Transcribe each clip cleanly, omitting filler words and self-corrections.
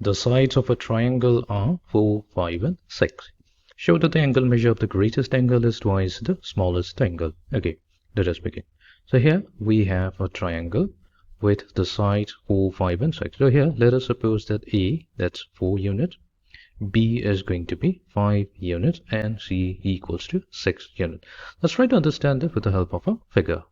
The sides of a triangle are 4, 5 and 6. Show that the angle measure of the greatest angle is twice the smallest angle. Okay, let us begin. So here we have a triangle with the sides 4, 5 and 6. So here let us suppose that A, that's 4 units, B is going to be 5 units and C equals to 6 units. Let's try to understand it with the help of a figure.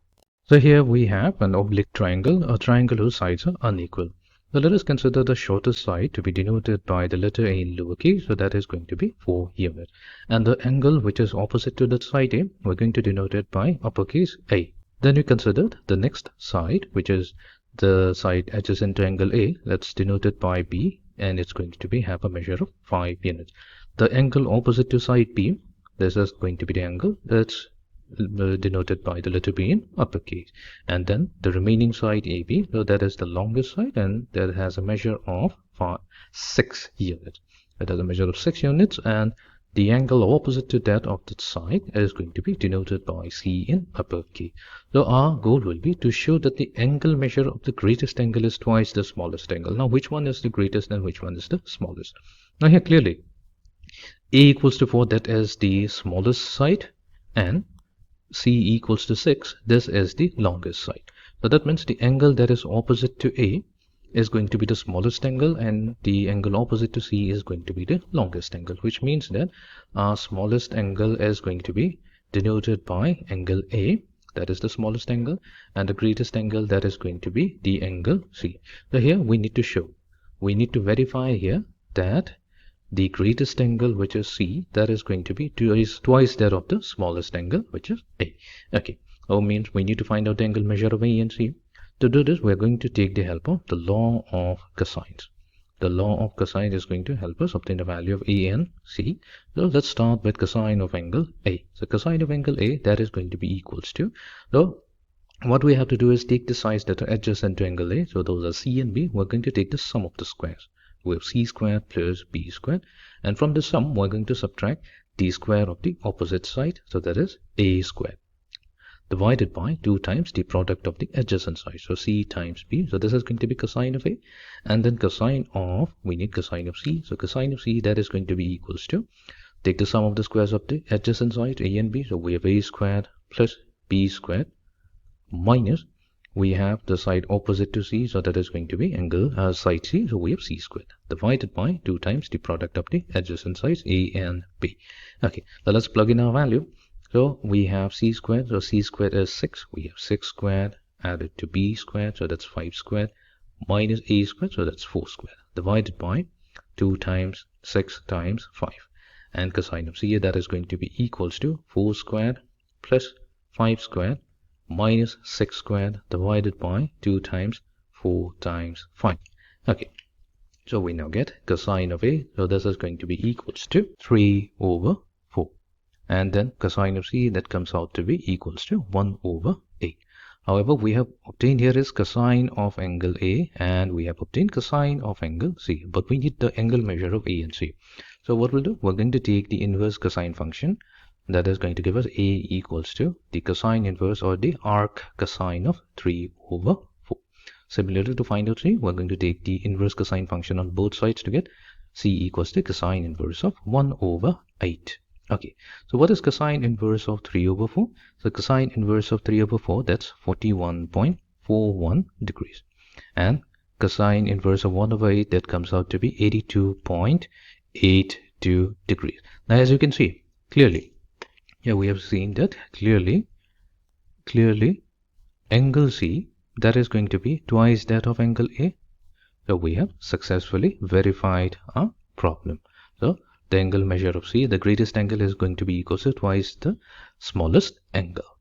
So here we have an oblique triangle, a triangle whose sides are unequal. So let us consider the shortest side to be denoted by the letter A in lowercase, so that is going to be 4 units. And the angle which is opposite to that side A, we're going to denote it by uppercase A. Then we considered the next side, which is the side adjacent to angle A, that's denoted by B, and it's going to be have a measure of 5 units. The angle opposite to side B, this is going to be the angle that's denoted by the letter B in uppercase, and then the remaining side AB, so that is the longest side, and that has a measure of 6 units. It has a measure of 6 units, and the angle opposite to that of that side is going to be denoted by C in uppercase. So our goal will be to show that the angle measure of the greatest angle is twice the smallest angle. Now which one is the greatest and which one is the smallest? Now here clearly A equals to 4, that is the smallest side, and C equals to 6, this is the longest side. So that means the angle that is opposite to A is going to be the smallest angle, and the angle opposite to C is going to be the longest angle, which means that our smallest angle is going to be denoted by angle A, that is the smallest angle, and the greatest angle, that is going to be the angle C. So here we need to verify here that the greatest angle, which is C, that is going to be twice that of the smallest angle, which is A. Okay, that means we need to find out the angle measure of A and C. To do this, we're going to take the help of the law of cosines. The law of cosines is going to help us obtain the value of A and C. So let's start with cosine of angle A. So cosine of angle A, that is going to be equals to, so what we have to do is take the sides that are adjacent to angle A. So those are C and B. We're going to take the sum of the squares. We have C squared plus B squared, and from the sum we're going to subtract the square of the opposite side, so that is A squared, divided by 2 times the product of the adjacent side, so C times B. So this is going to be cosine of A, and then cosine of, we need cosine of C, so cosine of C, that is going to be equals to, take the sum of the squares of the adjacent sides A and B, so we have A squared plus B squared minus, we have the side opposite to C, so that is going to be angle side C, so we have C squared, divided by 2 times the product of the adjacent sides A and B. Okay, so let's plug in our value. So we have C squared, so C squared is 6, we have 6 squared added to B squared, so that's 5 squared, minus A squared, so that's 4 squared, divided by 2 times 6 times 5, and cosine of C, that is going to be equals to 4 squared plus 5 squared minus 6 squared divided by 2 times 4 times 5. Okay, so we now get cosine of A, so this is going to be equals to 3 over 4, and then cosine of C, that comes out to be equals to 1 over 8. However, we have obtained here is cosine of angle A, and we have obtained cosine of angle C, but we need the angle measure of A and C. So what we'll do, we're going to take the inverse cosine function, that is going to give us A equals to the cosine inverse or the arc cosine of 3 over 4. Similarly, to find out C, we're going to take the inverse cosine function on both sides to get C equals to cosine inverse of 1 over 8. Okay, so what is cosine inverse of 3 over 4? So cosine inverse of 3 over 4, that's 41.41 degrees. And cosine inverse of 1 over 8, that comes out to be 82.82 degrees. Now as you can see, clearly, here we have seen that clearly angle C, that is going to be twice that of angle A. So we have successfully verified our problem. So the angle measure of C, the greatest angle, is going to be equal to twice the smallest angle.